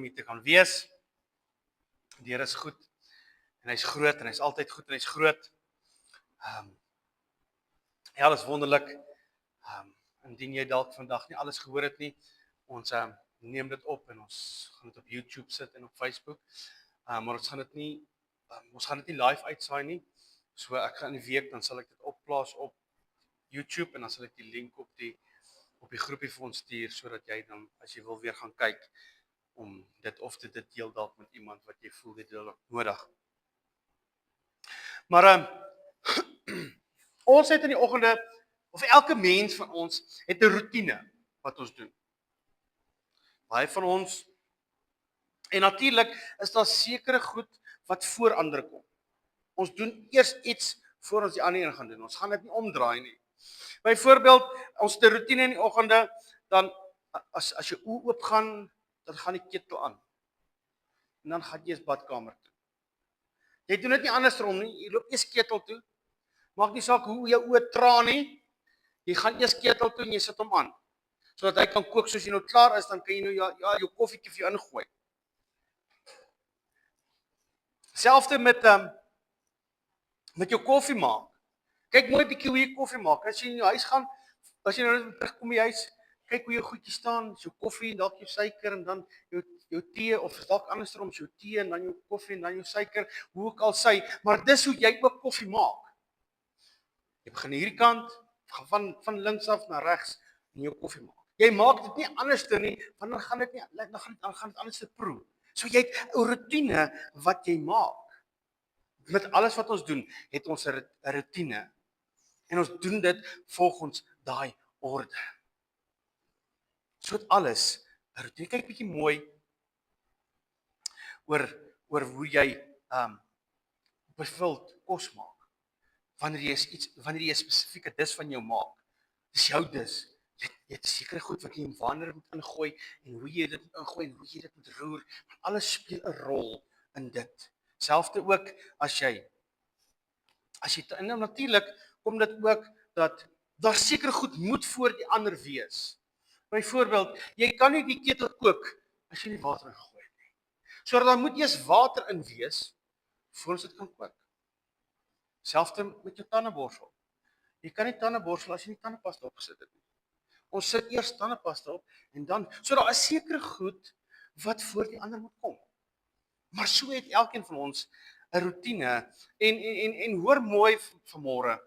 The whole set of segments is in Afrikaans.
om hier te kan wees. Die Here is goed, en hy's groot, en hy's altyd goed, en hy's groot. Ja, alles wonderlik. Indien jy dalk vandag nie alles gehoor het nie, ons neem dit op, en ons gaan dit op YouTube sit, en op Facebook. Maar ons gaan dit nie live uitsaai nie. So ek gaan in die week, dan sal ek dit opplaas op YouTube, en dan sal ek die link op die groepie vir ons stuur, sodat jy dan, as jy wil weer gaan kyk, om dit of dit deel dalk met iemand wat jy voel dit dalk nodig. Maar ons het in die oggende, of elke mens van ons, het 'n roetine wat ons doen. Baie van ons, en natuurlik is daar sekere goed wat voor ander kom. Ons doen eers iets voor ons die ander een gaan doen. Ons gaan dit nie omdraai nie. Byvoorbeeld, ons het 'n roetine in die oggende, dan as jy oë oop gaan, dan gaan die ketel aan. En dan gaan jy eens badkamer toe. Jy doen dit nie andersom nie. Jy loop eers ketel toe. Maak nie saak hoe jou oë traan nie. Jy gaan eers ketel toe en jy sit hom aan. Sodat hy kan kook. Soos jy nou klaar is, dan kan jy nou jou koffietjie vir jou ingooi. Selfde met jou koffie maak. Kyk mooi bietjie hoe jy koffie maak. As jy in jou huis gaan, as jy nou terugkom by die huis, kyk hoe jou goedjies staan, jou koffie, dalk jou suiker, en dan jou tee, of dalk andersom, jou tee, en dan jou koffie, en dan jou suiker, hoe ook al sy, maar dis hoe jy ook koffie maak. Jy begin hierdie kant, van links af na regs, en jou koffie maak. Jy maak dit nie anders nie, want dan gaan dit anders te proe. So jy het 'n roetine wat jy maak. Met alles wat ons doen, het ons 'n roetine. En ons doen dit volgens daai orde. So het alles 'n roetine. Kyk bietjie mooi oor hoe jy byvoorbeeld kos maak. Wanneer jy 'n spesifieke dis van jou maak. Dis jou dis. Jy het sekere goed wat jy wanneer moet ingooi, en hoe jy dit moet ingooi, en hoe jy dit moet roer. Alles speel 'n rol in dit. Selfde ook as jy en natuurlik kom dit ook dat daar sekere goed moet voor die ander wees. Byvoorbeeld, jy kan nie die ketel kook as jy nie water ingooi het nie. So daar moet eers water in wees voor ons dit kan kook. Selfde met jou tandeborsel. Jy kan nie tandeborsel as jy nie tandepasta opgesit het nie. Ons sit eers tandepasta op, en dan, so daar is sekere goed wat voor die ander moet kom. Maar so het elkeen van ons 'n roetine, en hoor mooi vanmôre,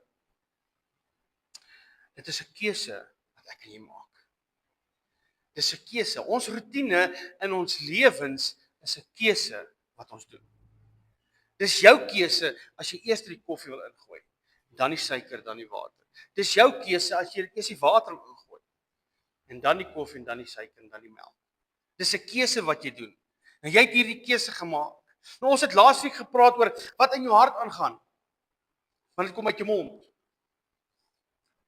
dit is 'n keuse wat ek en jy maak. Dit is 'n keuse. Ons roetine in ons lewens is 'n keuse wat ons doen. Dis jou keuse as jy eers die koffie wil ingooi, dan die suiker, dan die water. Dis jou keuse as jy eers die water wil ingooi, en dan die koffie, en dan die suiker, en dan die melk. Dis 'n keuse wat jy doen. En jy het hierdie keuse gemaak. Nou, ons het laasweek gepraat oor wat in jou hart aangaan. Want dit kom uit jou mond.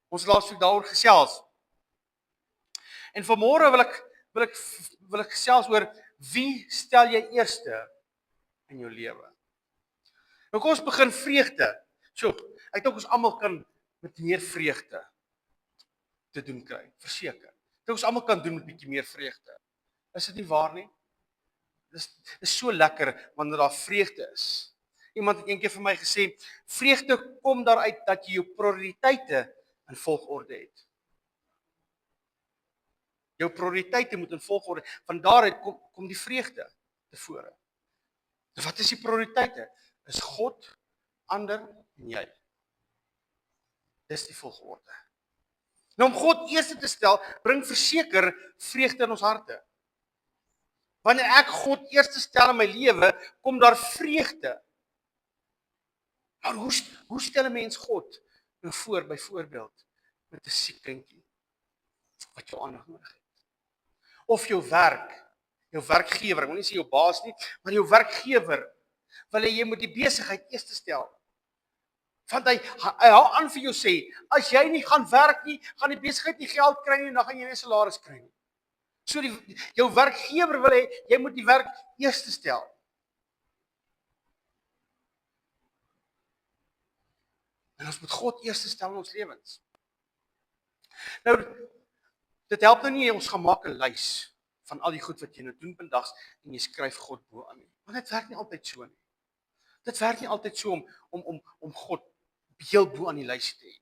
Ons het laasweek daaroor gesels. En vanmôre wil ek gesels oor wie stel jy eerste in jou lewe. Nou kom ons begin vreugde. So, ek dink ons almal kan met meer vreugde te doen kry, verseker. Dit ons almal kan doen met bietjie meer vreugde. Is dit nie waar nie? Dis so lekker wanneer daar vreugde is. Iemand het eendag vir my gesê, vreugde kom daaruit dat jy jou prioriteite in volgorde het. Jou prioriteite moet in volgorde, van daaruit kom die vreugde tevore. Wat is die prioriteite? Is God, ander en jy. Dis die volgorde. Nou om God eerste te stel, bring verseker vreugde in ons harte. Wanneer ek God eerste stel in my lewe, kom daar vreugde. Maar hoe stel 'n mens God nou voor, byvoorbeeld, met 'n siek kindjie, wat jou aandag nodig het? Of jou werkgewer, ek wil nie sê jou baas nie, maar jou werkgewer, wil jy moet die besigheid eerste stel. Want hy hou aan vir jou sê, as jy nie gaan werk nie, gaan die besigheid nie geld kry nie, en dan gaan jy nie salaris kry nie. So jou werkgewer wil hê, jy moet die werk eerste stel. En ons moet God eerste stel in ons lewens. Nou, dit help nou nie, ons gaan maak 'n lys van al die goed wat jy nou doen vandag en jy skryf God bo aan nie. Want dit werk nie altyd so nie. Dit werk nie altyd so om God heel bo aan die lys te hê.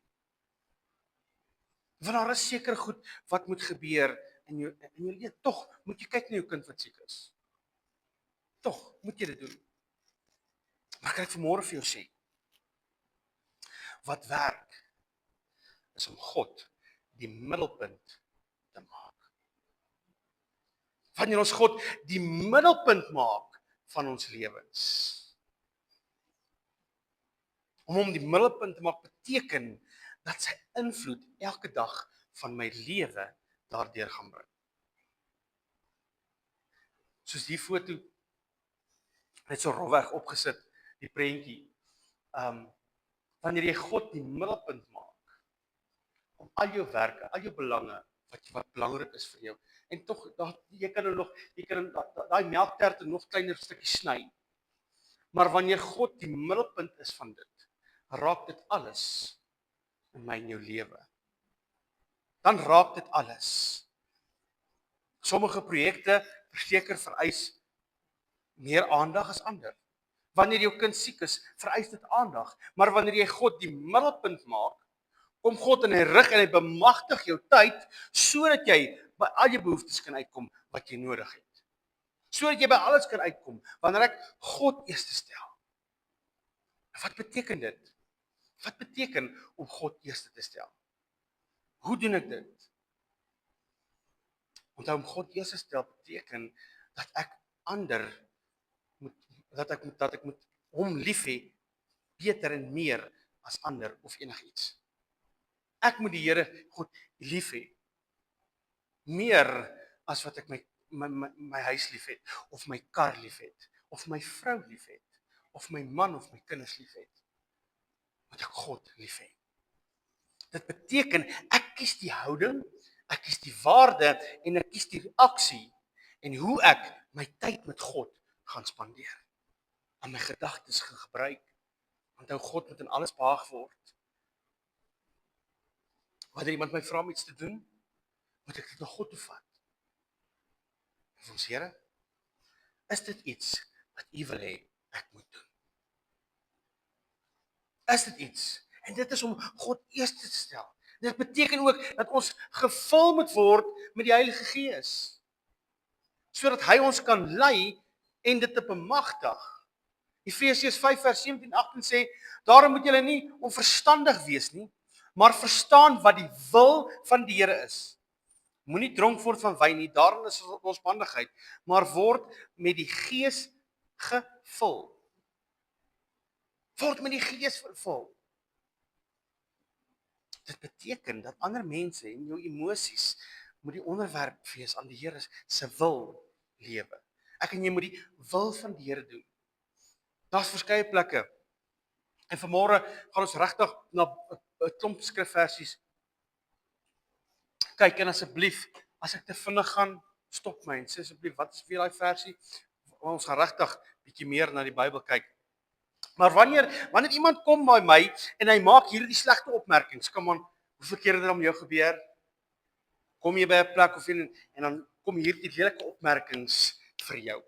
Want daar is seker goed wat moet gebeur in jou lewe. Tog moet jy kyk na jou kind wat siek is. Tog moet jy dit doen. Maar kan ek vanmôre vir jou sê, wat werk is om God die middelpunt te maak. Wanneer ons God die middelpunt maak van ons lewens. Om hom die middelpunt te maak beteken dat sy invloed elke dag van my lewe daardeur gaan bring. Soos die foto net so rofweg opgesit, die prentjie. Wanneer jy God die middelpunt maak om al jou werke, al jou belange wat belangrik is vir jou. En tog jy kan daai melkterte nog kleiner stukkies sny. Maar wanneer God die middelpunt is van dit, raak dit alles in my en jou lewe. Dan raak dit alles. Sommige projekte verseker vereis meer aandag as ander. Wanneer jou kind siek is, vereis dit aandag. Maar wanneer jy God die middelpunt maak, kom God in hy rig en hy bemagtig jou tyd, sodat jy by al jou behoeftes kan uitkom wat jy nodig het. Sodat jy by alles kan uitkom, wanneer ek God eerste stel. Wat beteken dit? Wat beteken om God eerste te stel? Hoe doen ek dit? Onthou, om God eerste stel beteken dat ek moet hom lief hê beter en meer as ander of enigiets. Ek moet die Here God lief hê meer as wat ek my huis lief het, of my kar lief het, of my vrou lief het, of my man of my kinders lief het. Moet ek God lief hê. Dit beteken ek kies die houding, ek kies die waarde en ek kies die reaksie en hoe ek my tyd met God gaan spandeer. En my gedagtes gaan gebruik. Onthou, God moet in alles behaag word. Wanneer iemand my vra om iets te doen, moet ek dit na God toe vat. En ons Here, is dit iets wat U wil hê ek moet doen? Is dit iets? En dit is om God eerste te stel. Dit beteken ook dat ons gevul moet word met die Heilige Gees, sodat hy ons kan lei en dit te bemagtig. Efesiërs 5 vers 17-18 sê, daarom moet julle nie onverstandig wees nie, maar verstaan wat die wil van die Here is. Moenie dronk word van wyn nie, daarin is losbandigheid, maar word met die Gees gevul. Word met die Gees vervul. Dit beteken dat ander mense en jou emosies moet die onderwerp wees aan die Here se wil lewe. Ek en jy moet die wil van die Here doen. Daar's verskeie plekke. En vanmôre gaan ons regtig na 'n klomp skrifversies kyk, en asseblief, as ek te vinnig gaan, stop my en sê asseblief, wat is vir daai versie? Ons gaan regtig bietjie meer na die Bybel kyk. Maar wanneer iemand kom by my en hy maak hierdie slegte opmerkings, kom aan, hoeveel keer het dit om jou gebeur? Kom jy by 'n plek of en dan kom hierdie lelike opmerkings vir jou.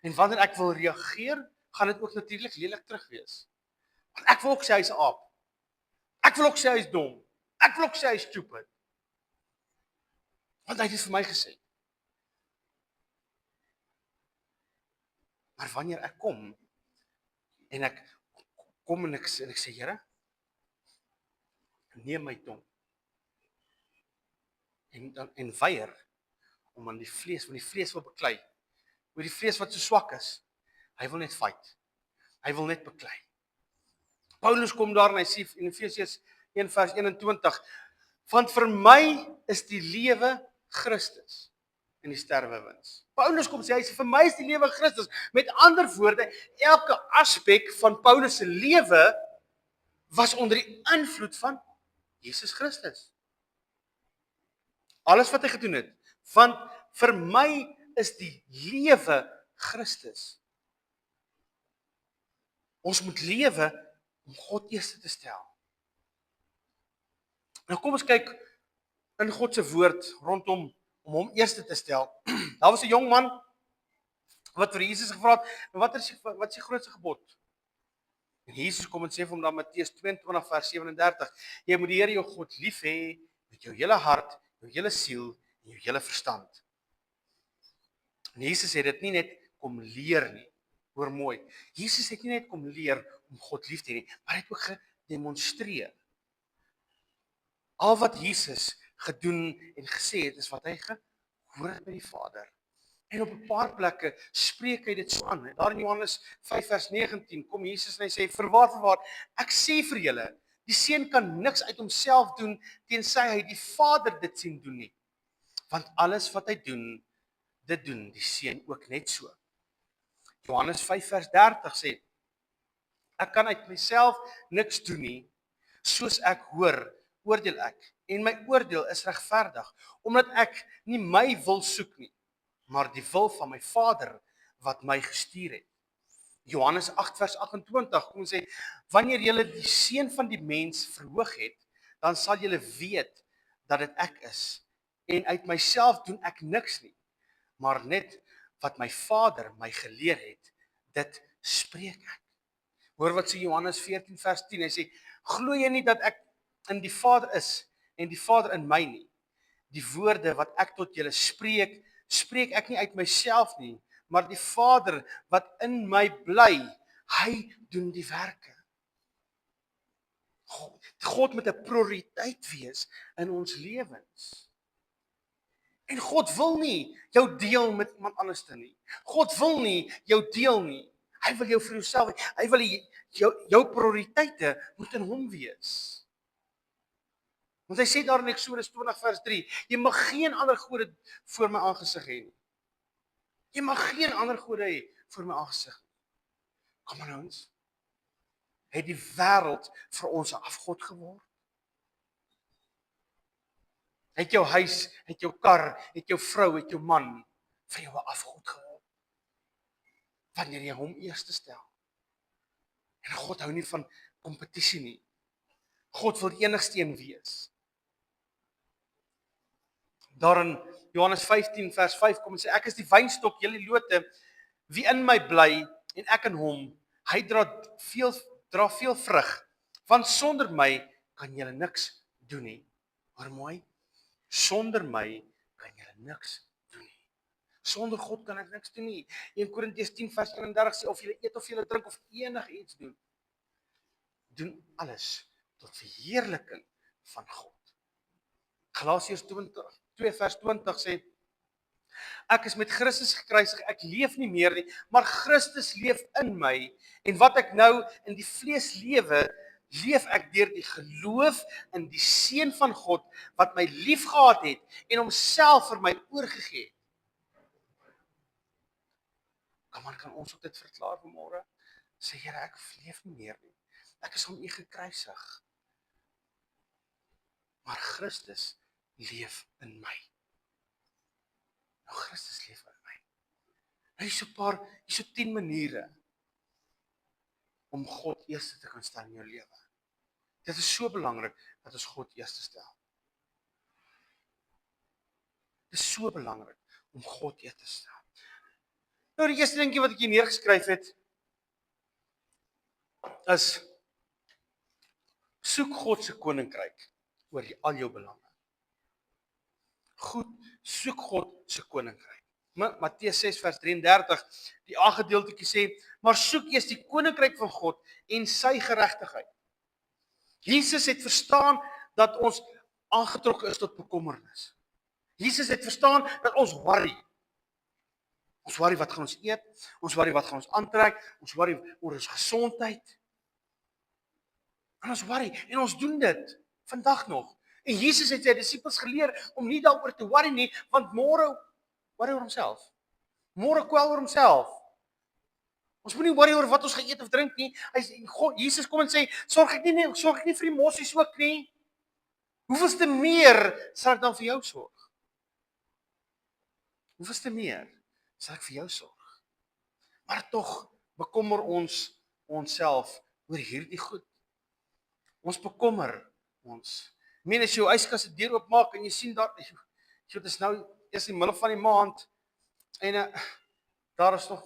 En wanneer ek wil reageer, gaan dit ook natuurlik lelik terug wees. Want ek wil ook sê hy's 'n aap. Ek wil ook sê hy's dom. Ek wil ook sê hy's stupid. Want hy het dit vir my gesê. Maar wanneer ek kom en ek sê, Here, neem my tong. En weier om aan die vlees, want die vlees wil beklei. Oor die vlees wat so swak is. Hy wil net fight. Hy wil net beklei. Paulus kom daar en hy sê in Efesiërs 1 vers 21, want vir my is die lewe Christus en die sterwe wins. Paulus kom sê, hy sê vir my is die lewe Christus. Met ander woorde, elke aspek van Paulus se lewe was onder die invloed van Jesus Christus. Alles wat hy gedoen het, want vir my is die lewe Christus. Ons moet lewe om God eerste te stel. Nou kom ons kyk in God se woord rondom om hom eerste te stel. Daar was 'n jong man wat vir Jesus gevra het, wat is die grootste gebod? En Jesus kom en sê vir hom dan Matteus 22 vers 37, jy moet die Here jou God lief hê met jou hele hart, jou hele siel en jou hele verstand. En Jesus het dit nie net kom leer nie. Hoor mooi. Jesus het nie net kom leer om God lief te hê nie, maar hy het ook gedemonstreer. Al wat Jesus gedoen en gesê het, is wat hy gehoor het by die Vader. En op 'n paar plekke spreek hy dit so aan. Daar in Johannes 5 vers 19 kom Jesus en hy sê, Verwaar, ek sê vir julle, die seun kan niks uit homself doen tensy hy die Vader dit sien doen nie. Want alles wat hy doen, dit doen die seun ook net so. Johannes 5 vers 30 sê, ek kan uit myself niks doen nie, soos ek hoor, oordeel ek. En my oordeel is regverdig, omdat ek nie my wil soek nie, maar die wil van my Vader wat my gestuur het. Johannes 8 vers 28 kom sê, wanneer julle die seun van die mens verhoog het, dan sal julle weet dat dit ek is. En uit myself doen ek niks nie, maar net wat my Vader my geleer het, dit spreek ek. Hoor wat sê Johannes 14 vers 10, hy sê, glo jy nie dat ek in die Vader is en die Vader in my nie? Die woorde wat ek tot julle spreek, spreek ek nie uit myself nie, maar die Vader wat in my bly, hy doen die werke. God moet 'n prioriteit wees in ons lewens. En God wil nie jou deel met iemand anders te nie. God wil nie jou deel nie. Hy wil jou vir jouself hê. Hy wil jou prioriteite moet in hom wees. Want hy sê daar in Eksodus 20 vers 3, jy mag geen ander gode voor my aangesig hê nie. Jy mag geen ander gode hê voor my aangesig nie. Kom aan ons. Het die wêreld vir ons 'n afgod geword? Het jou huis, het jou kar, het jou vrou, het jou man vir jou 'n afgod geword? Wanneer jy hom eerste stel. En God hou nie van kompetisie nie. God wil die enigste een wees. Daar in Johannes 15 vers 5 kom en sê, ek is die wynstok, julle die lote, wie in my bly en ek in hom, hy dra veel vrug, want sonder my kan julle niks doen nie. Hoor mooi, sonder my kan julle niks doen nie. Sonder God kan ek niks doen nie. 1 Korintiërs 10 vers 31 sê, of julle eet of julle drink of enigiets doen, doen alles tot verheerliking van God. Galasiërs 2 vers 20 sê, ek is met Christus gekruisig, ek leef nie meer nie, maar Christus leef in my, en wat ek nou in die vlees lewe, leef ek deur die geloof in die Seun van God, wat my liefgehad het, en homself vir my oorgegee het. Kan ons ook dit verklaar vanmôre? Sê Here, ek leef nie meer nie. Ek is om U gekruisig. Maar Christus leef in my. Nou Christus leef in my. Nou hier's so 10 maniere om God eerste te kan stel in jou lewe. Dit is so belangrik dat ons God eerste stel. Dit is so belangrik om God eerste te stel. Nou die eerste dingetjie wat ek hier neergeskryf het is soek God se koninkryk oor al jou belange. Goed, soek God se koninkryk. Matteus 6 vers 33, die aangedeeltetjie sê, maar soek eers die koninkryk van God en sy geregtigheid. Jesus het verstaan dat ons aangetrokke is tot bekommernis. Jesus het verstaan dat ons worry. Ons worry wat gaan ons eet, ons worry wat gaan ons aantrek, ons worry oor ons gesondheid. En ons worry, en ons doen dit vandag nog. En Jesus het sy disippels geleer om nie daaroor te worry nie, want môre worry oor homself. Môre kwel oor homself. Ons moenie worry oor wat ons gaan eet of drink nie. Jesus kom en sê, sorg ek nie vir die mossies ook nie. Hoeveelste meer sal ek dan vir jou sorg? Hoeveelste meer sal ek vir jou sorg? Maar tog bekommer ons onsself oor hierdie goed. Ons bekommer ons. As jy jou yskas se deur oopmaak en jy sien daar, dit is nou eers in die middel van die maand en daar is nog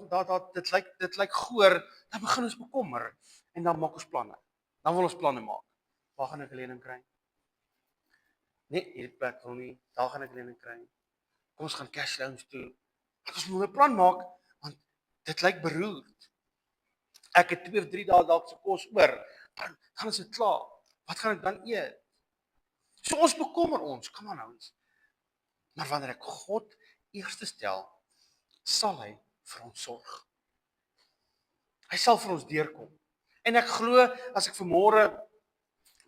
dit lyk goor, dan begin ons bekommer en dan maak ons planne. Dan wil ons planne maak. Waar gaan ek 'n lening kry? Nee, hierdie plek wil nie, daar gaan ek 'n lening kry. Kom ons gaan cash loans toe. Ons moet 'n plan maak want dit lyk beroerd. Ek het 2 of 3 dae dalk se kos oor. Dan is dit klaar. Wat gaan ek dan eet? So ons bekommer ons, kom aan ouens. Maar wanneer ek God eerste stel, sal hy vir ons sorg. Hy sal vir ons deurkom. En ek glo as ek vanmôre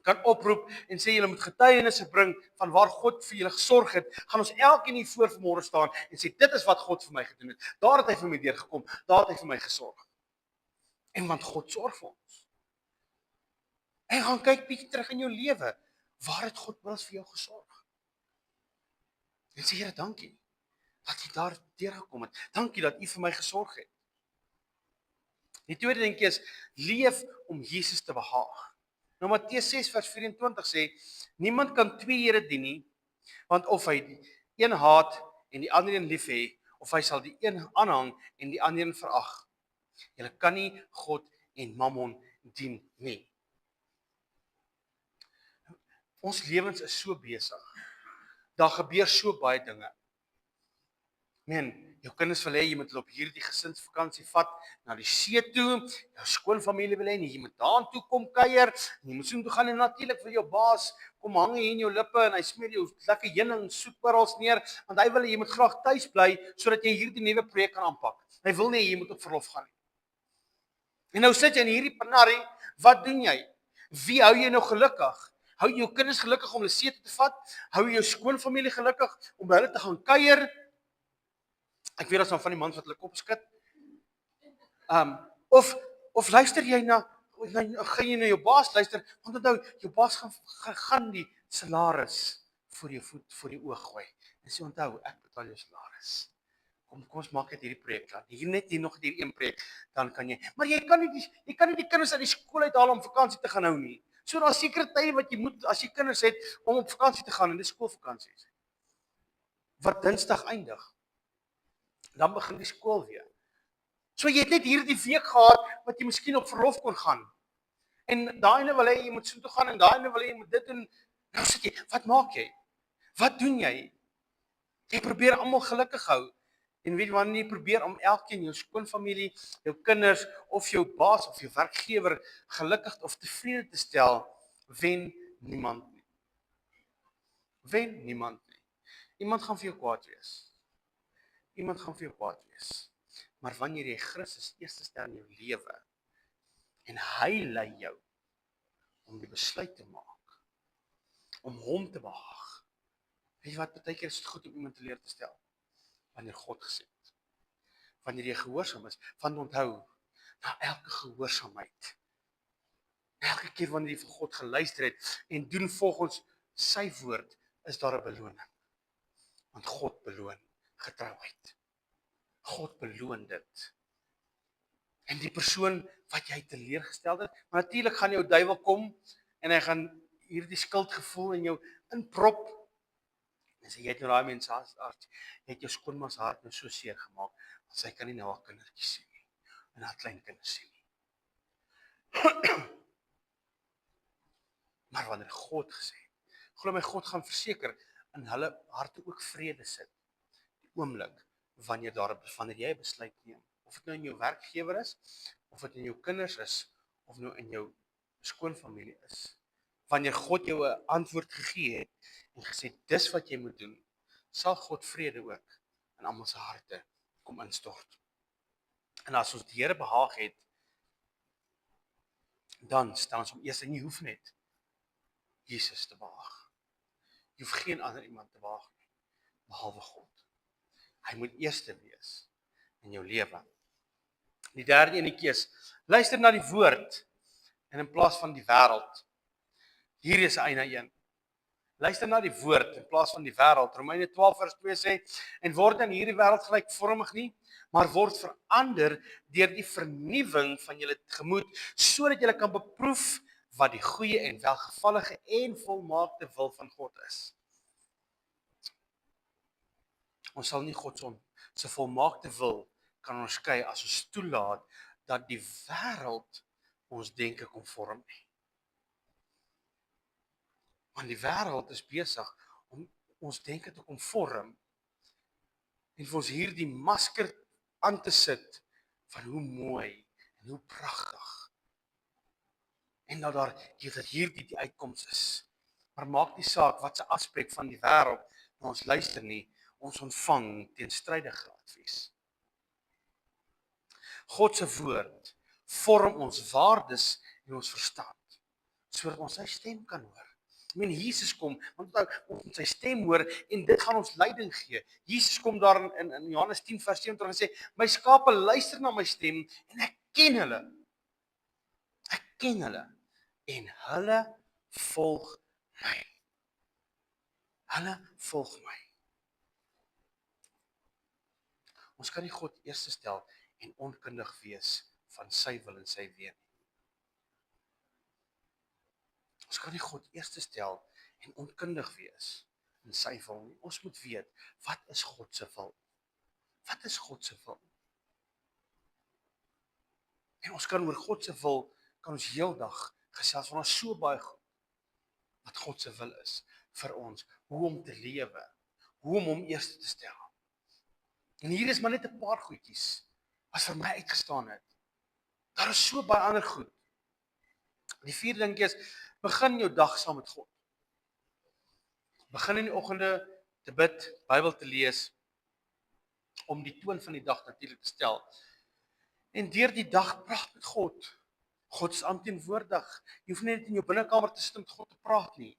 kan oproep en sê julle moet getuienisse bring van waar God vir julle gesorg het, gaan ons elkeen hier voor vanmôre staan en sê dit is wat God vir my gedoen het. Daar het hy vir my deurgekom, daar het hy vir my gesorg. En want God sorg vir ons. En gaan kyk bietjie terug in jou lewe. Waar het God wel vir jou gesorg? En sê Here, dankie dat jy daar deurgekom het. Dankie dat u vir my gesorg het. Die tweede dingetjie is leef om Jesus te behaag. Nou Matteus 6 vers 24 sê niemand kan 2 here dien nie, want of hy die een haat en die ander een lief hê, of hy sal die een aanhang en die ander een verag. Jy kan nie God en Mammon dien nie. Ons lewens is so besig. Daar gebeur so baie dinge. Jou kinders wil hê jy moet hulle op hierdie gesinsvakansie vat na die see toe. Jou skoonfamilie wil hê jy moet daartoe kom kuier. Jy moet so toe gaan en natuurlik wil jou baas kom hang hier in jou lippe en hy smeer jou lekker heuning soet oral neer want hy wil hê jy moet graag tuis bly sodat jy hierdie nuwe projek kan aanpak. Hy wil nie jy moet op verlof gaan nie. En nou sit jy in hierdie panarie, wat doen jy? Wie hou jy nou gelukkig? Hou jy jou kinders gelukkig om hulle see toe te vat? Hou jy jou skoonfamilie gelukkig om by hulle te gaan kuier? Ek weet as dan van die mans wat hulle kop skud. Of luister jy gaan jy na jou baas luister, want onthou, jou baas gaan die salaris voor jou voet, voor die oog gooi. En sê onthou, ek betaal jou salaris. Kom ons maak dit hierdie projek klaar. Hier nog hierdie een projek, dan kan jy. Maar jy kan nie die kinders uit die skool uithaal om vakansie te gaan hou nie. So daar's sekere tye wat jy moet as jy kinders het om op vakansie te gaan en dis skoolvakansies. Wat Dinsdag eindig. Dan begin die skool weer. So jy het net hierdie week gehad wat jy miskien op verlof kon gaan. En daai ene wil hê jy moet so toe gaan en daai ene wil hê jy moet dit doen. Nou sit jy, wat maak jy? Wat doen jy? Jy probeer almal gelukkig hou. En weet jy wanneer jy probeer om elkeen jou skoonfamilie, jou kinders of jou baas of jou werkgewer gelukkig of tevrede te stel, wen niemand nie. Wen niemand nie. Iemand gaan vir jou kwaad wees. Iemand gaan vir jou kwaad wees. Maar wanneer jy Christus eerste stel in jou lewe en hy lei jou om die besluit te maak, om hom te behaag. Weet jy wat, baie keer is dit goed om iemand te leer te stel. Wanneer God gesê het. Wanneer jy gehoorsaam is, van onthou, na elke gehoorsaamheid. Elke keer wanneer jy vir God geluister het en doen volgens sy woord, is daar 'n beloning. Want God beloon getrouheid. God beloon dit. En die persoon wat jy teleurgestel het, maar natuurlik gaan jou duiwel kom en hy gaan hierdie skuldgevoel in jou inprop. En sê jy het nou daai mens hart, jy het jou skoonma se hart nou so seer gemaak, want sy kan nie nou haar kindertjies sien nie, en haar kleinkinders sien nie. Maar wanneer God gesê, glo my God gaan verseker in hulle harte ook vrede sit. Die oomblik wanneer jy 'n besluit neem, of dit nou in jou werkgewer is, of dit in jou kinders is, of nou in jou skoonfamilie is. Wanneer God jou 'n antwoord gegee het en gesê dis wat jy moet doen, sal God vrede ook in almal se harte kom instort. En as ons die Here behaag het, dan staan ons om eers en jy hoef net Jesus te behaag. Jy hoef geen ander iemand te behaag nie, behalwe God. Hy moet eerste wees in jou lewe. Die derde enetjie is, luister na die woord en in plaas van die wêreld. Hier is 'n eina een. Luister na die woord in plaas van die wêreld. Romeine 12 vers 2 sê, en word in hierdie wêreld gelykvormig nie, maar word verander deur die vernuwing van julle gemoed, sodat julle kan beproef wat die goeie en welgevallige en volmaakte wil van God is. Ons sal nie God se volmaakte wil kan ons kry as ons toelaat dat die wêreld ons denke kom vorm nie. Want die wêreld is besig om ons denke te kom vorm en vir ons hierdie masker aan te sit van hoe mooi en hoe pragtig. En dat hierdie die uitkoms is. Maar maak nie saak wat se aspek van die wêreld ons luister nie, ons ontvang teenstrydige advies. God se woord vorm ons waardes en ons verstand, sodat ons sy stem kan hoor. Jesus kom, want ons sy stem hoor en dit gaan ons leiding gee. Jesus kom daar in Johannes 10 vers 27 en sê, my skape luister na my stem en ek ken hulle. Ek ken hulle en hulle volg my. Hulle volg my. Ons kan nie God eers stel en onkundig wees van sy wil en sy weë nie. Ons kan nie God eers stel en onkundig wees in sy wil nie. Ons moet weet, wat is God se wil? Wat is God se wil? En ons kan oor God se wil, kan ons heeldag gesels, want ons so baie goed wat God se wil is vir ons, hoe om te lewe, hoe om hom eers te stel. En hier is maar net 'n paar goedjies wat vir my uitgestaan het. Daar is so baie ander goed. Die vierde ding is, begin jou dag saam met God. Begin in die oggende te bid, Bybel te lees, om die toon van die dag natuurlik te stel. En deur die dag praat met God. God is alomteenwoordig. Jy hoef nie net in jou binnekamer te sit om met God te praat nie.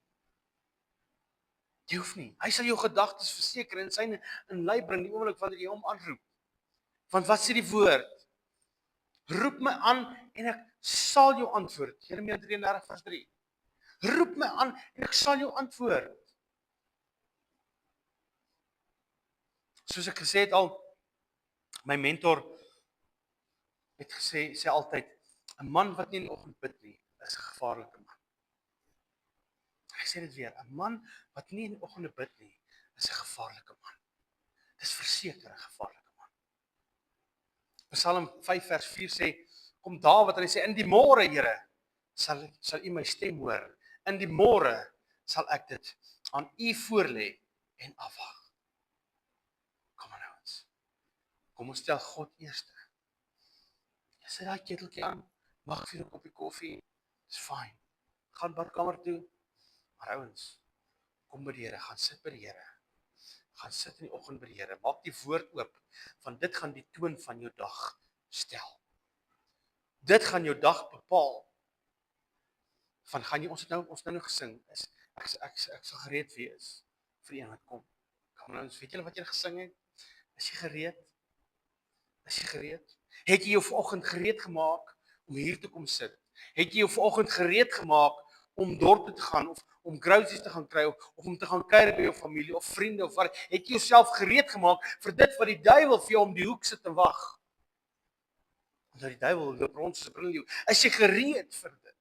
Jy hoef nie. Hy sal jou gedagtes verseker en sy in lei bring die oomblik wanneer jy hom aanroep. Want wat sê die woord? Roep my aan en ek sal jou antwoord. Jeremia 33 vers 3. Roep my aan en ek sal jou antwoord. Soos ek gesê het al, my mentor het sê altyd, 'n man wat nie in die oggend bid nie, is 'n gevaarlike man. Hy sê dit weer, 'n man wat nie in die oggende bid nie, is 'n gevaarlike man. Dis verseker 'n gevaarlike man. Psalm 5 vers 4 sê, kom Dawid en hy sê, in die môre, Here, sal u my stem hoor. In die môre sal ek dit aan u voorlê en afwag. Kom aan ouens. Kom ons stel God eerste. Jy sit daai keteltjie aan, mag vir 'n koppie koffie. Dis fyn. Gaan badkamer toe. Maar ouens, kom by die Here, gaan sit by die Here. Gaan sit in die oggend by die Here. Maak die woord oop, want dit gaan die toon van jou dag stel. Dit gaan jou dag bepaal. Van gaan jy ons nou gesing is ek sal gereed wees vir een wat kom. Kom nou, weet julle wat jy gesing het? Is jy gereed? Is jy gereed? Het jy jou vanoggend gereed gemaak om hier te kom sit? Het jy jou vanoggend gereed gemaak om dorp te gaan of om groceries te gaan kry of om te gaan kuier by jou familie of vriende of wat? Het jy jouself gereed gemaak vir dit wat die duiwel vir jou om die hoek sit en wag? Omdat die duiwel loop rond soos 'n brilleeu. Is jy gereed vir dit?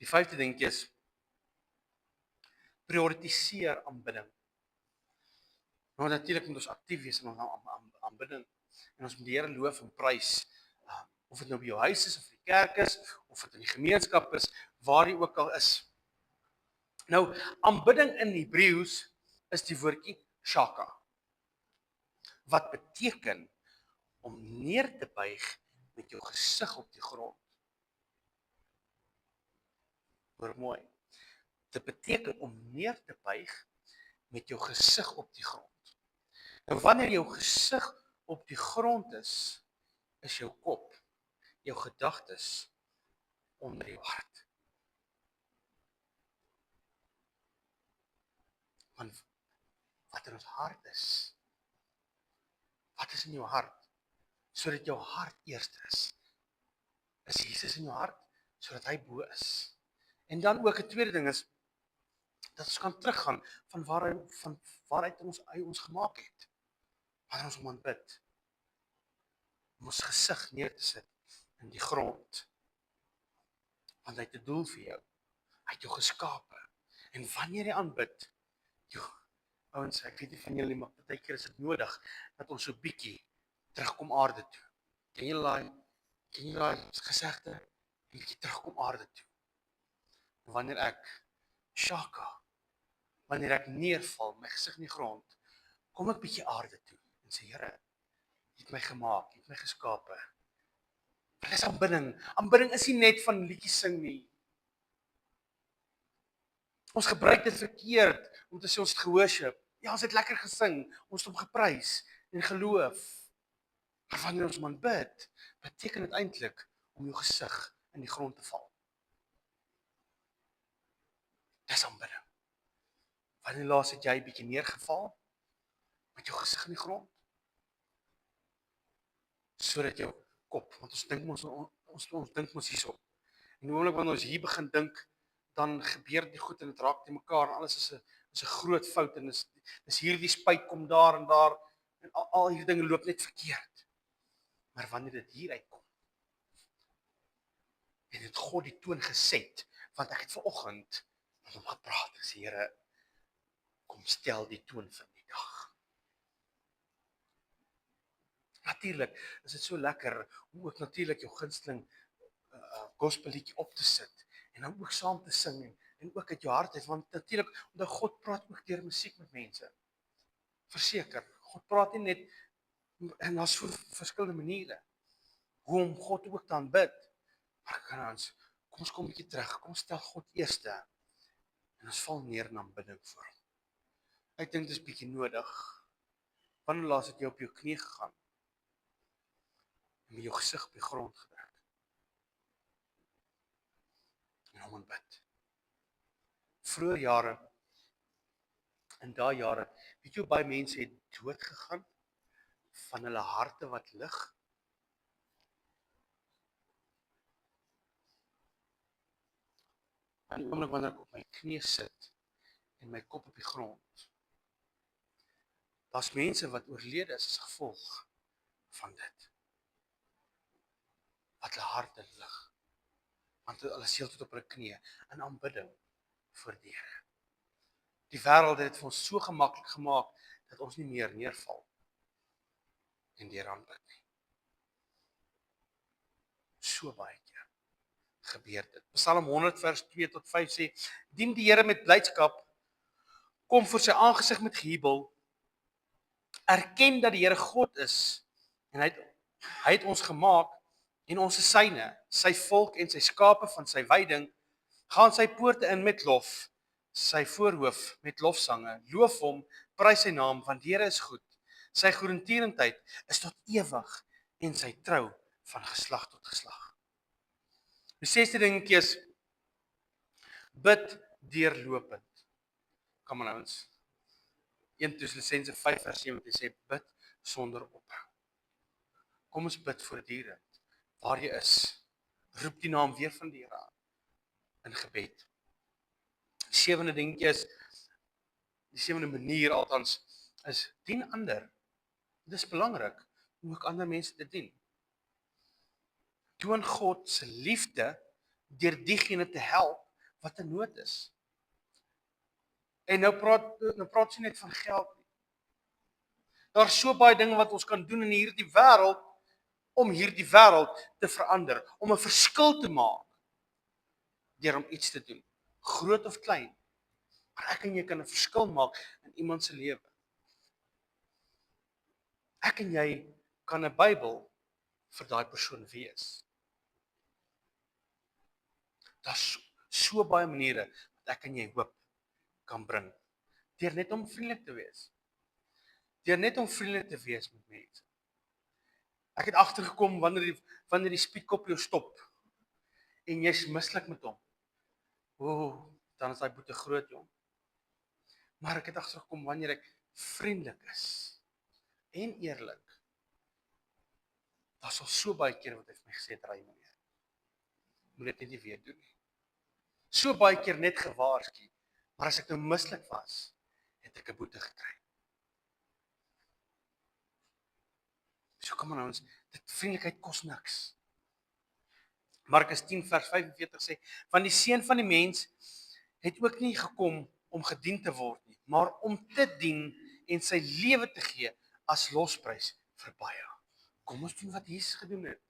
Die vyfde ding is, prioritiseer aanbidding. Nou natuurlik moet ons aktief wees in ons aanbidding. En ons moet die Here loof en prys. Of dit nou by jou huis is, of die kerk is, of dit in die gemeenskap is, waar jy ook al is. Nou, aanbidding in Hebreëus is die woordjie shaka. Wat beteken om neer te buig met jou gesig op die grond. Hoor mooi. Dit beteken om neer te buig met jou gesig op die grond. En wanneer jou gesig op die grond is jou kop, jou gedagtes onder jou hart. Want wat in ons hart is, wat is in jou hart? Sodat jou hart eerst is. Is Jesus in jou hart? Sodat hy bo is. En dan ook 'n tweede ding is, dat ons kan teruggaan van waaruit hy ons gemaak het. Wanneer ons hom aanbid. Om ons gesig neer te sit in die grond. Want hy het 'n doel vir jou. Hy het jou geskape. En wanneer jy aanbid, ouens, ek weet nie van julle, maar partykeer is dit nodig dat ons so bietjie terugkom aarde toe. Ken jy daai gesegde? Bietjie terugkom aarde toe. Wanneer ek shaka, wanneer ek neerval, my gesig in die grond, kom ek bietjie aarde toe en sê, Here, jy het my gemaak, jy het my geskape. Dit is aanbidding. Aanbidding is nie net van liedjies sing nie. Ons gebruik dit verkeerd om te sê ons het geworship. Ja, ons het lekker gesing, ons het hom geprys en geloof. Maar wanneer ons man bid, beteken dit eintlik om jou gesig in die grond te val. Dis aanbidding. Wanneer laas het jy bietjie neergeval met jou gesig in die grond? Sodat jou kop, want ons dink ons dink mos hierso. En die oomblik wanneer ons hier begin dink, dan gebeur die goed en dit raak te mekaar en alles is 'n groot fout en is hierdie spyt kom daar en al hierdie dinge loop net verkeerd. Maar wanneer dit hier uitkom en het God die toon geset, want ek het vanoggend met hom gepraat, ek sê Here, kom stel die toon vir die dag. Natuurlik is dit so lekker om ook natuurlik jou gunsteling gospelliedjie op te sit en dan ook saam te sing en ook uit jou hart uit, want natuurlik, omdat God praat ook deur musiek met mense. Verseker, God praat nie net, en daar's so verskillende maniere hoe om God ook te aanbid. Maar kom ons kom 'n bietjie terug, kom stel God eerste en ons val neer in aanbidding voor hom. Ek dink dit is bietjie nodig. Wanneer laas het jy op jou knie gegaan en met jou gesig op die grond gedruk en hom aanbid? Vroeger jare, in daai jare, weet jy hoe baie mense het dood gegaan van hulle harte wat lig? En die oomblik wanneer ek op my knie sit en my kop op die grond, daar's mense wat oorlede is as gevolg van dit. Wat hulle harte lig. Want hulle is heeltyd op hulle knie in aanbidding voor die Here. Die wêreld het dit vir ons so gemaklik gemaak dat ons nie meer neerval en die Here aanbid nie. So baie keer gebeur dit. Psalm 100 vers 2 tot 5 sê, dien die Here met blydskap, kom voor sy aangesig met gejubel, erken dat die Here God is en hy het ons gemaak en ons is syne, sy volk en sy skape van sy weiding, gaan sy poorte in met lof, sy voorhoof met lofsange, loof hom, prys sy naam, want die Here is goed, sy goedertierendheid is tot ewig en sy trou van geslag tot geslag. Die 6de dingetjie is, bid deurlopend. Kom aan ons. 1 Tessalonisense 5 vers 17 sê, bid sonder ophou. Kom ons bid voortdurend. Waar jy is, roep die naam weer van die Here aan in gebed. Die 7de dingetjie is, die 7de manier althans, is dien ander. Dit is belangrik om ook ander mense te dien. Toon God se liefde deur diegene te help wat in nood is. En nou praat sy net van geld nie. Daar's so baie dinge wat ons kan doen in hierdie wêreld om hierdie wêreld te verander, om 'n verskil te maak deur om iets te doen, groot of klein. Maar ek en jy kan 'n verskil maak in iemand se lewe. Ek en jy kan 'n Bybel vir daai persoon wees. Daar's so baie maniere wat ek en jy hoop kan bring. Deur net om vriendelik te wees. Deur net om vriendelik te wees met mense. Ek het agtergekom wanneer die speedkop jou stop en jy's mislik met hom. Dan is daai boete groot, jong. Maar ek het agtergekom wanneer ek vriendelik is en eerlik. Daar's al so baie keer wat hy vir my gesê het, raai meneer. Moet dit net nie weer doen nie. So baie keer net gewaarsku, maar as ek nou mislik was, het ek 'n boete gekry. So kom aan ons, dit vriendelikheid kos niks. Markus 10 vers 45 sê, want die seun van die mens het ook nie gekom om gedien te word nie, maar om te dien en sy lewe te gee as losprys vir baie. Kom ons doen wat Jesus gedoen het.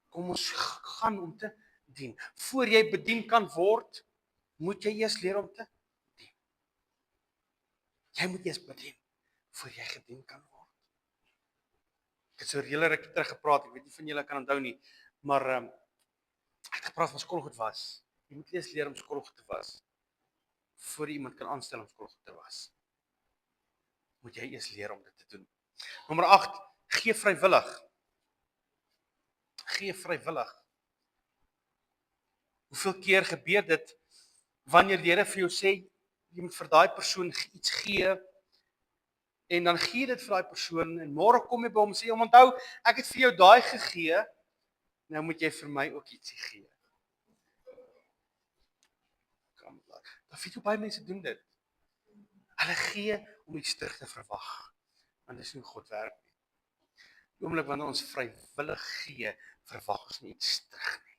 Kom ons gaan om te dien. Voor jy bedien kan word, moet jy eers leer om te dien. Jy moet eers bedien, voor jy gedien kan word. Ek het so 'n hele rukkie terug gepraat, ek weet nie van julle kan onthou nie, maar ek het gepraat van skottelgoed was. Jy moet eers leer om skottelgoed te was, voor jy iemand kan aanstel om skottelgoed te was. Moet jy eers leer om dit te doen. Nommer 8, gee vrywillig. Gee vrywillig. Hoeveel keer gebeur dit, wanneer die Here vir jou sê, jy moet vir daai persoon iets gee, en dan gee dit vir daai persoon, en môre kom jy by hom en sê, onthou, ek het vir jou daai gegee, nou moet jy vir my ook ietsie gee. Dan weet jy, baie mense doen dit. Hulle gee om iets terug te verwag, want dis nie hoe God werk nie. Die oomblik wanneer ons vrywillig gee, verwag ons nie iets terug nie.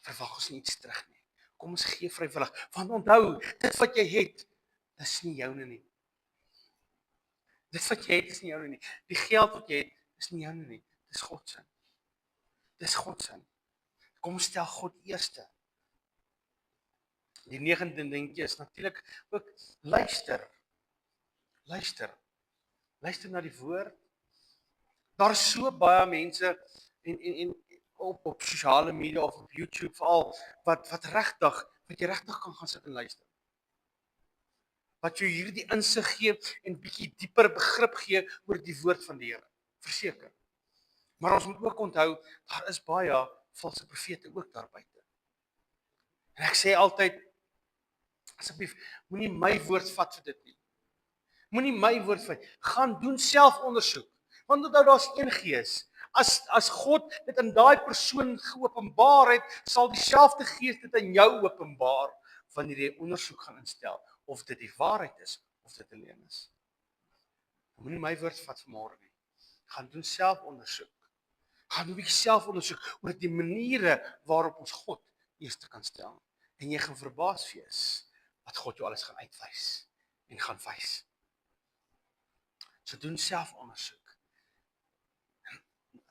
Verwag ons nie iets terug nie. Kom ons gee vrywillig, want onthou, dit wat jy het, is nie joune nie. Dit wat jy het is nie joune nie. Die geld wat jy het, is nie joune nie. Dis God se. Dis God se. Kom stel God eerste. Die 9de dingetjie is natuurlik ook luister. Luister. Luister na die woord. Daar is so baie mense en op sosiale media of op YouTube veral wat jy regtig kan gaan sit en luister. Wat jy hierdie insig gee en bietjie dieper begrip gee oor die woord van die Here. Verseker. Maar ons moet ook onthou, daar is baie valse profete ook daar buite. En ek sê altyd, asseblief, moenie my woord vat vir dit nie. Moenie my woord vat. Gaan doen selfondersoek. Want onthou, daar's een Gees. As God dit in daai persoon geopenbaar het, sal dieselfde Gees dit in jou openbaar wanneer jy ondersoek gaan instel of dit die waarheid is of dit 'n leuen is. Moenie my woord vat vanmôre nie. Gaan doen selfondersoek. Gaan doen 'n bietjie selfondersoek oor die maniere waarop ons God eerste kan stel. En jy gaan verbaas wees wat God jou alles gaan uitwys en gaan wys. So doen selfondersoek.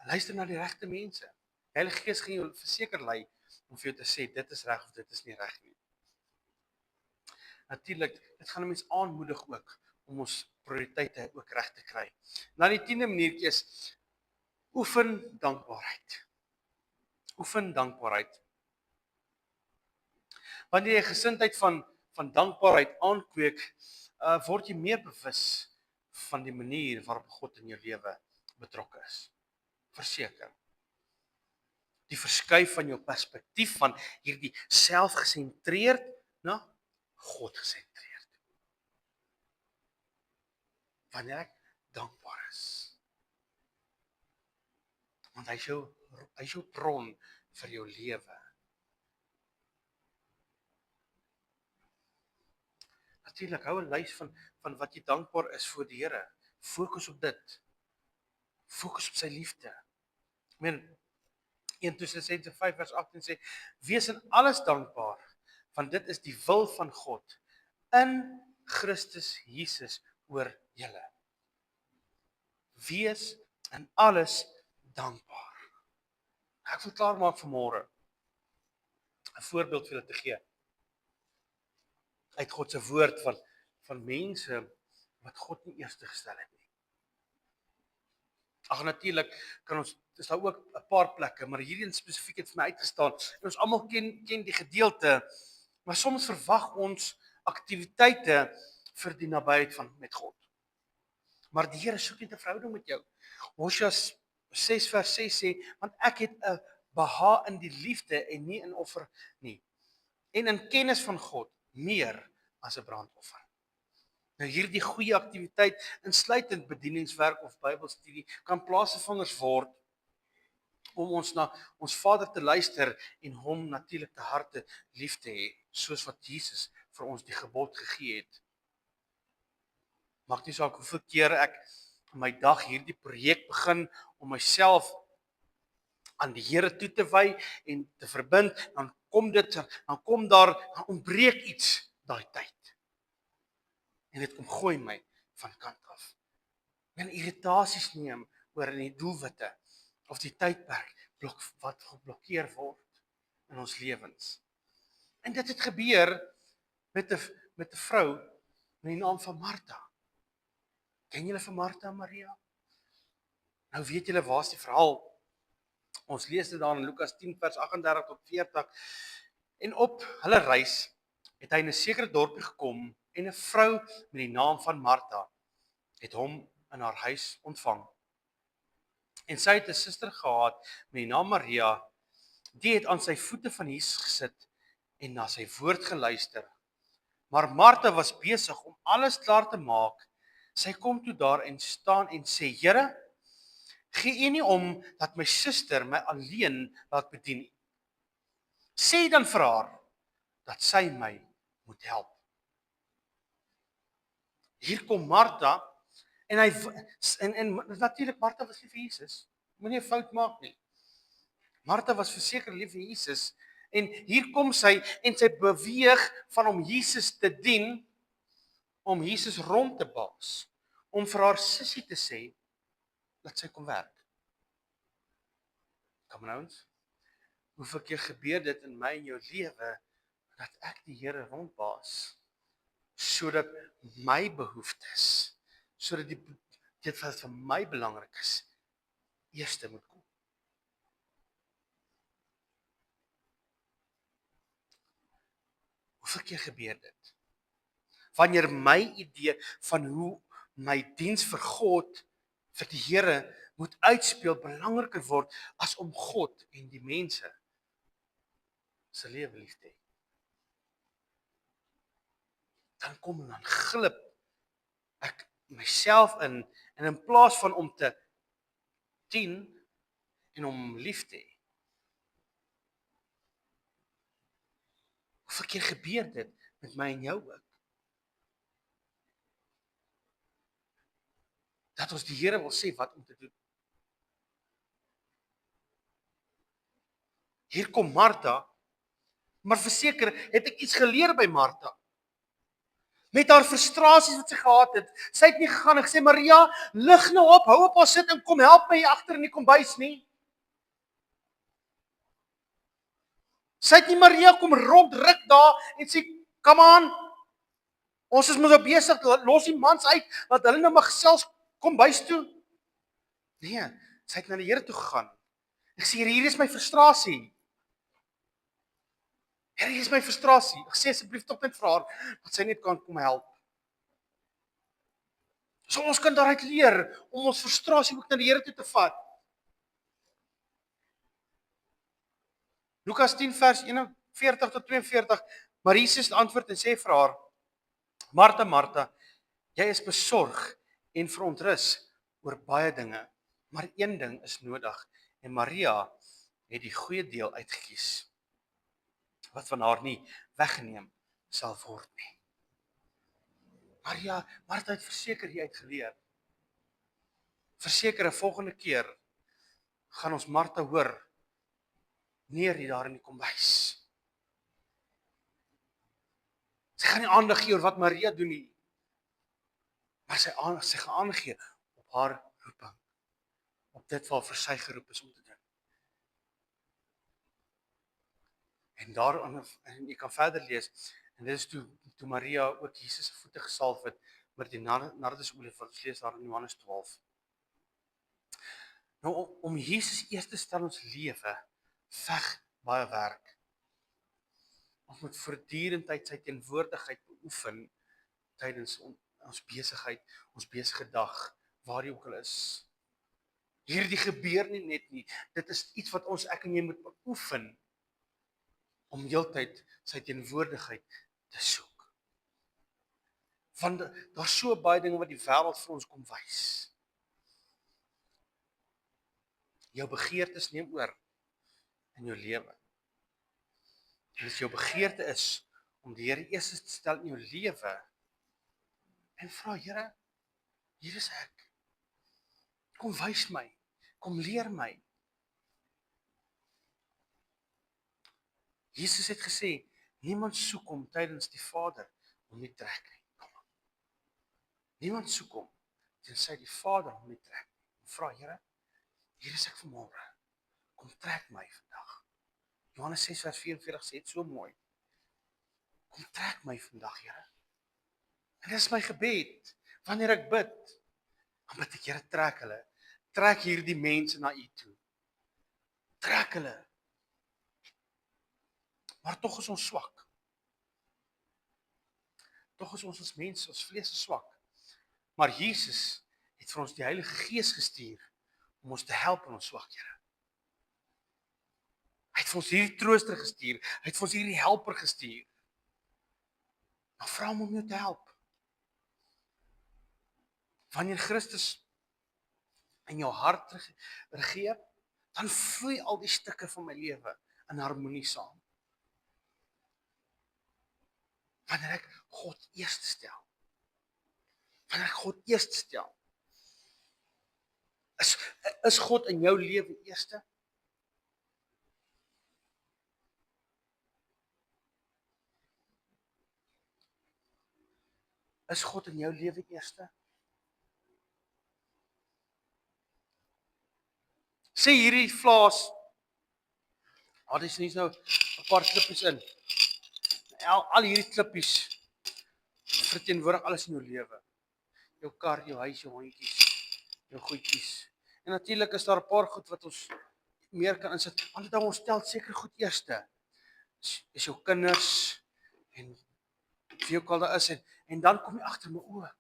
Luister na die regte mense. Die Heilige Gees gaan jou verseker lei om vir jou te sê dit is reg of dit is nie reg nie. Natuurlik, dit gaan 'n mens aanmoedig ook om ons prioriteite ook reg te kry. Nou die 10de maniertjie is oefen dankbaarheid. Oefen dankbaarheid. Wanneer jy gesindheid van dankbaarheid aankweek, word jy meer bewus van die manier waarop God in jou lewe betrokke is. Verseker. Die verskuif van jou perspektief van hierdie selfgesentreerd na God gesentreerd. Wanneer ek dankbaar is. Want hy is jou bron vir jou lewe. Natuurlik, hou 'n lys van wat jy dankbaar is voor die Here. Fokus op dit. Fokus op sy liefde. Ek meen, 1 Tessalonisense 5 vers 18 sê, wees in alles dankbaar, want dit is die wil van God in Christus Jesus oor julle. Wees in alles dankbaar. Ek wil klaar maak vanmôre 'n voorbeeld vir julle te gee. Uit God se woord van mense wat God nie eerste gestel het nie. Ag natuurlik kan ons, is daar ook 'n paar plekke, maar hierdie spesifiek het vir my uitgestaan. En ons almal ken die gedeelte, maar soms verwag ons aktiwiteite vir die nabyheid met God. Maar die Here soek net 'n verhouding met jou. Hosea 6 vers 6 sê, want ek het 'n behaag in die liefde en nie in offer nie. En in kennis van God meer as 'n brandoffer. Nou hierdie goeie aktiwiteit, insluitend bedieningswerk of Bybelstudie, kan plaasvangers word om ons na ons Vader te luister en hom natuurlik te harte lief te hê, soos wat Jesus vir ons die gebod gegee het. Maak nie saak hoeveel keer ek my dag hierdie projek begin om myself aan die Here toe te wy en te verbind, dan ontbreek iets daai tyd. En dit kom gooi my van kant af. En irritasies neem oor in die doelwitte of die tydperk wat geblokkeer word in ons lewens. En dit het gebeur met 'n vrou met die naam van Martha. Ken julle vir Martha en Maria? Nou weet julle waar's die verhaal. Ons lees dit daar in Lukas 10 vers 38 tot 40. En op hulle reis het hy in 'n sekere dorpie gekom en 'n vrou met die naam van Martha het hom in haar huis ontvang. En sy het 'n suster gehad met die naam Maria, die het aan sy voete van Jesus gesit en na sy woord geluister. Maar Martha was besig om alles klaar te maak. Sy kom toe daar en staan en sê: Here, gee U nie om dat my suster my alleen laat bedien nie. Sê dan vir haar dat sy my moet help. Hier kom Martha en natuurlik Martha was lief vir Jesus. Moenie 'n fout maak nie. Martha was verseker lief vir Jesus en hier kom sy en sy beweeg van om Jesus te dien, om Jesus rond te baas, om vir haar sussie te sê dat sy kom werk. Come on ons. Hoeveel keer gebeur dit in my en jou lewe dat ek die Here rondbaas sodat my behoeftes, sodat dit wat vir my belangrik is, eerste moet kom. Hoeveel keer gebeur dit? Wanneer my idee van hoe my diens vir God, vir die Here moet uitspeel, belangriker word as om God en die mense se lewe lief te hê. Dan kom en dan glip ek myself in en in plaas van om te dien en om lief te hê. Hoeveel keer gebeur dit met my en jou ook? Dat ons die Here wil sê wat om te doen. Hier kom Martha, maar verseker het ek iets geleer by Martha. Met haar frustrasies wat sy gehad het. Sy het nie gegaan en gesê, Maria, lig nou op, hou op haar sit en kom help my hier agter in die kombuis nie. Sy het nie Maria kom rondruk daar en sê, come on, ons is mos nou besig, los die mans uit, laat hulle nou maar gesels, kom bys toe. Nee, sy het na die Here toe gegaan. Ek sê, hier is my frustrasie. Here, hier is my frustrasie. Ek sê asseblief tog net vir haar, dat sy net kan kom help. So ons kan daaruit leer, om ons frustrasie ook na die Here toe te vat. Lukas 10 vers 41 tot 42, maar Jesus antwoord en sê vir haar, Martha, Martha, jy is besorg en verontrus oor baie dinge, maar een ding is nodig, en Maria het die goeie deel uitgekies, wat van haar nie weggeneem sal word nie. Martha het verseker hier uitgeleer. Verseker 'n volgende keer gaan ons Martha hoor neer hier daar in die kombuis. Sy gaan nie aandag gee oor wat Maria doen nie. Maar sy gaan aandag gee op haar roeping. Op dit wat vir sy geroep is om te doen. En daarin, en jy kan verder lees, en dit is toe Maria ook Jesus se voete gesalf het met die nardesolie wat ons lees daar in Johannes 12. Nou om Jesus eers te stel in ons lewe, veg baie werk. Ons moet voortdurend sy teenwoordigheid beoefen tydens ons besigheid, ons besige dag, waar jy ook al is. Hierdie gebeur nie net nie. Dit is iets wat ek en jy moet beoefen om heeltyd sy teenwoordigheid te soek. Want daar's so baie dinge wat die wêreld vir ons kom wys. Jou begeertes neem oor in jou lewe. En as jou begeerte is om die Here eers te stel in jou lewe en vra, Here, hier is ek. Kom wys my, kom leer my. Jesus het gesê, niemand soek hom tydens die Vader om nie trek nie. Niemand soek hom tensy die Vader hom nie trek nie. Vra, Here, hier is ek vanmôre. Kom trek my vandag. Johannes 6 vers 44 sê dit so mooi. Kom trek my vandag, Here. En dis my gebed. Wanneer ek bid, dan bid ek, Here, trek hulle. Trek hierdie mense na U toe. Trek hulle. Maar tog is ons swak. Tog is ons as mense, ons vlees is swak. Maar Jesus het vir ons die Heilige Gees gestuur om ons te help in ons swakhede. Hy het vir ons hierdie trooster gestuur, hy het vir ons hierdie helper gestuur. Nou vra hom om jou te help. Wanneer Christus in jou hart regeer, dan vloei al die stukke van my lewe in harmonie saam. Wanneer ek God eerste stel. Wanneer ek God eerste stel. Is God in jou lewe eerste? Is God in jou lewe eerste? Sê hierdie vlaas, dis nie nou 'n paar klippies in. Al hierdie klippies verteenwoordig alles in jou lewe. Jou kar, jou huis, jou hondjies, jou goedjies. En natuurlik is daar 'n paar goed wat ons meer kan insit. Want dan ons stel seker goed eerste. Is jou kinders en wie ook al daar is en dan kom jy agter my oë.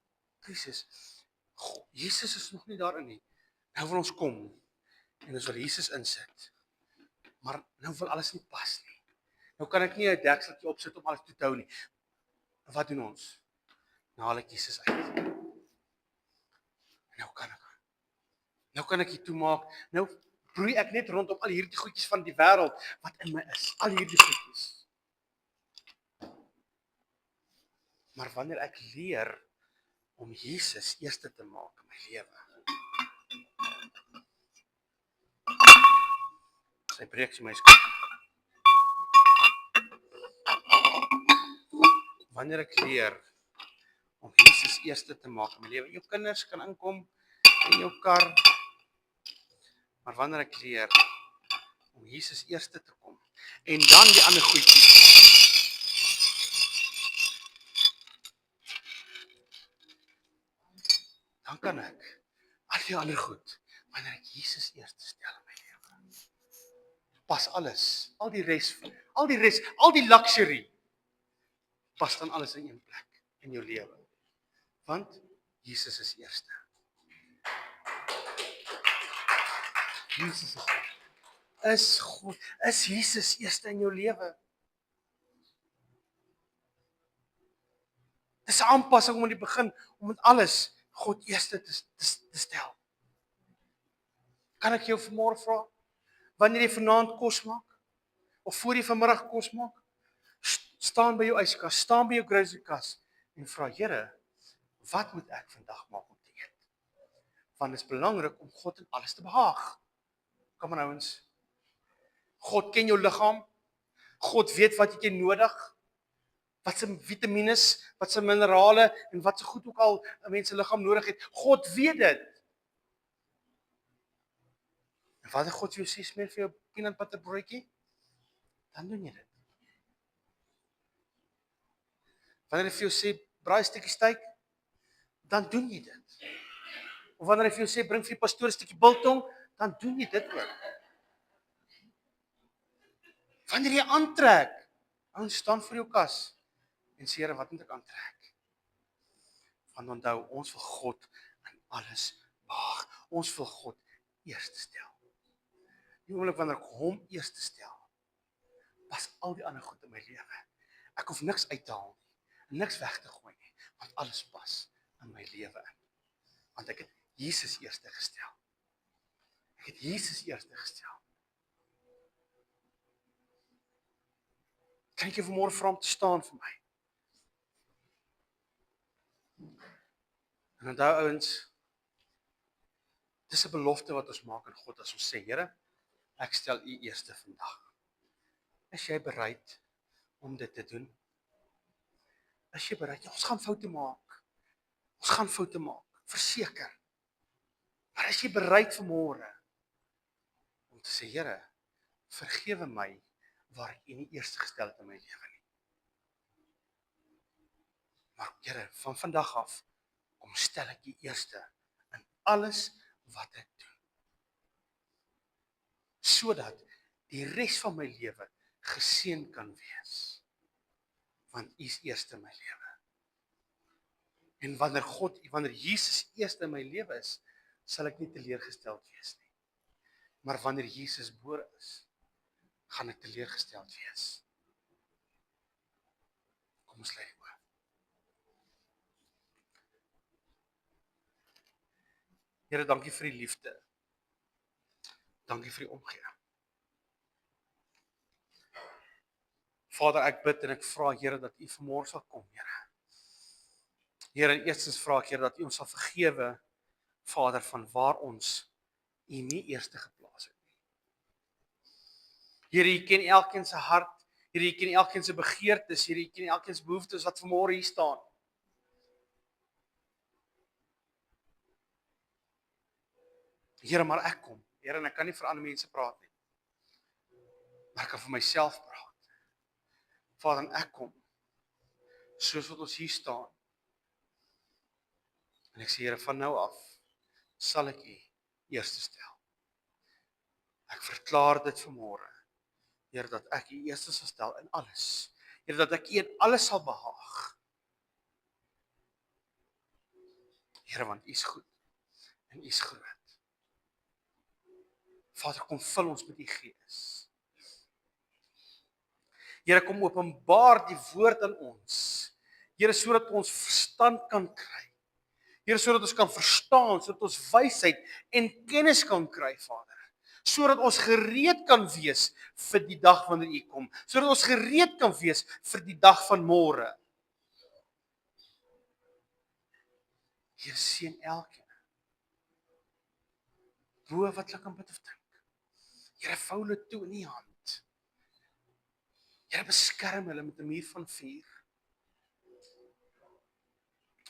Jesus. Jesus is nog nie daarin nie. Nou wil ons kom en ons wil Jesus insit. Maar nou wil alles nie pas nie. Nou kan ek nie 'n dekseltjie opsit om alles toe te hou nie. En wat doen ons? Nou haal ek Jesus uit. Nou kan ek dit toemaak. Nou broei ek net rondom al hierdie goedjies van die wêreld wat in my is. Al hierdie goedjies. Maar wanneer ek leer om Jesus eerste te maak in my lewe. Sy breek sy my skop. Wanneer ek leer om Jesus eerste te maak in my lewe. Jou kinders kan inkom in jou kar. Maar wanneer ek leer om Jesus eerste te kom en dan die ander goedjies. Dan kan ek al die ander goed wanneer ek Jesus eerste stel in my lewe. Pas alles, al die res, al die luxury pas dan alles in een plek in jou lewe. Want Jesus is eerste. Jesus is eerste. Is Jesus eerste in jou lewe? Dis 'n aanpassing om aan die begin om met alles God eerste te stel. Kan ek jou vanmôre vra, wanneer jy vanaand kos maak of voor jy vanmiddag kos maak, staan by jou yskas, staan by jou grocerykas en vra, Here, wat moet ek vandag maak om te eet? Want dit is belangrik om God in alles te behaag. Kom aan ouens. God ken jou liggaam. God weet wat jy nodig. Wat se vitamiene, wat se minerale en wat se goed ook al 'n mens se liggaam nodig het. God weet dit. En wanneer God vir jou sê smeer vir jou peanut butter broodjie, dan doen jy dit. Wanneer hy vir jou sê braai 'n stukkie steak, dan doen jy dit. Of wanneer hy vir jou sê bring vir die pastoor 'n stukkie biltong, dan doen jy dit ook. Wanneer jy aantrek, ons staan voor jou kas en sê, Here, wat moet ek aantrek? Want onthou, ons wil God in alles behaag. Ons wil God eerste stel. Die oomblik wanneer ek hom eerste stel, pas al die ander goed in my lewe. Ek hoef niks uit te haal nie, niks weg te gooi nie, want alles pas in my lewe in. Want ek het Jesus eerste gestel. Ek het Jesus eerste gestel. Kan ek jou vanmôre vra om te staan vir my? En onthou ouens, dis 'n belofte wat ons maak aan God as ons sê, Here, ek stel U eerste vandag. Is jy bereid om dit te doen? Is jy bereid? Ja, ons gaan foute maak. Ons gaan foute maak, verseker. Maar is jy bereid vanmôre om te sê, Here, vergewe my waar ek U nie eerste gestel het in my lewe nie. Maar Here, van vandag af, kom stel ek U eerste in alles wat ek doen. Sodat die res van my lewe geseën kan wees. Want U is eerste in my lewe. En wanneer Jesus eerste in my lewe is, sal ek nie teleurgesteld wees nie. Maar wanneer Jesus bo is, gaan ek teleurgesteld wees. Kom ons lê oor. Here, dankie vir die liefde. Dankie vir die omgee. Vader, ek bid en ek vra, Here, dat U vanmôre sal kom, Here. Here, eerstens vra ek, Here, dat U ons sal vergewe, Vader, van waar ons U nie eerste geplaas het nie. Here, U ken elkeen se hart. Here, U ken elkeen se begeertes. Here, U ken elkeen se behoeftes wat vanmôre hier staan. Here, maar ek kom. Here, en ek kan nie vir ander mense praat nie. Maar ek kan vir myself praat. Vader, en ek kom. Soos wat ons hier staan. En ek sê, Here, van nou af sal ek U eerste stel. Ek verklaar dit vanmôre. Here, dat ek U eerste sal stel in alles. Here, dat ek U in alles sal behaag. Here, want U is goed en U is groot. Vader, kom vul ons met U Gees. Here, kom openbaar die woord aan ons. Here, sodat ons verstand kan kry. Here, sodat ons kan verstaan, sodat ons wysheid en kennis kan kry, Vader. Sodat ons gereed kan wees vir die dag wanneer U kom. Sodat ons gereed kan wees vir die dag van môre. Here, seën elkeen. Bo wat hulle kan bid of dink. Here, vou hulle toe in U hand. Here, beskerm hulle met 'n muur van vuur.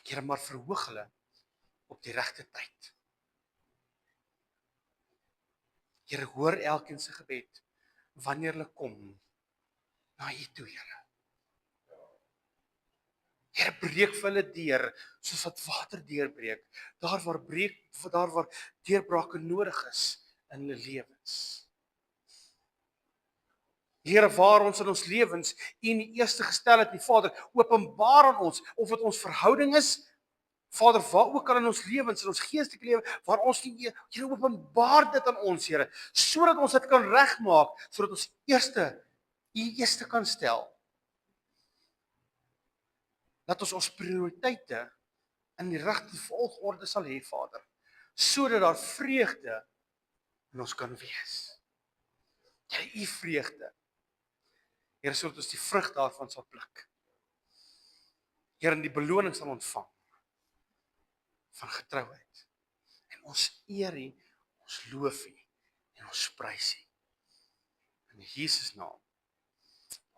Here, maar verhoog hulle op die regte tyd. Here, hoor elkeen se gebed wanneer hulle kom na U toe, Here. Here, breek vir hulle deur soos wat water deurbreek. Daar waar deurbrake nodig is in hulle lewens. Here, waar ons in ons lewens U nie eerste gestel het nie, Vader, openbaar aan ons of dit ons verhouding is, Vader, waar ook al in ons lewens, in ons geestelike lewe, waar ons nie, Here, openbaar dit aan ons, Here, sodat ons dit kan regmaak, sodat ons U eerste kan stel. Dat ons prioriteite in die regte volgorde sal hê, Vader, sodat daar vreugde in ons kan wees. Here, U vreugde. Here, sodat ons die vrug daarvan sal pluk. Here, en die beloning sal ontvang van getrouheid. En ons eer U, ons loof U en ons prys U. In Jesus naam.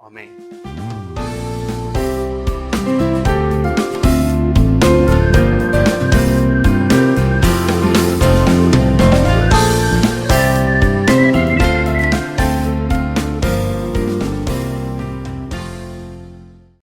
Amen.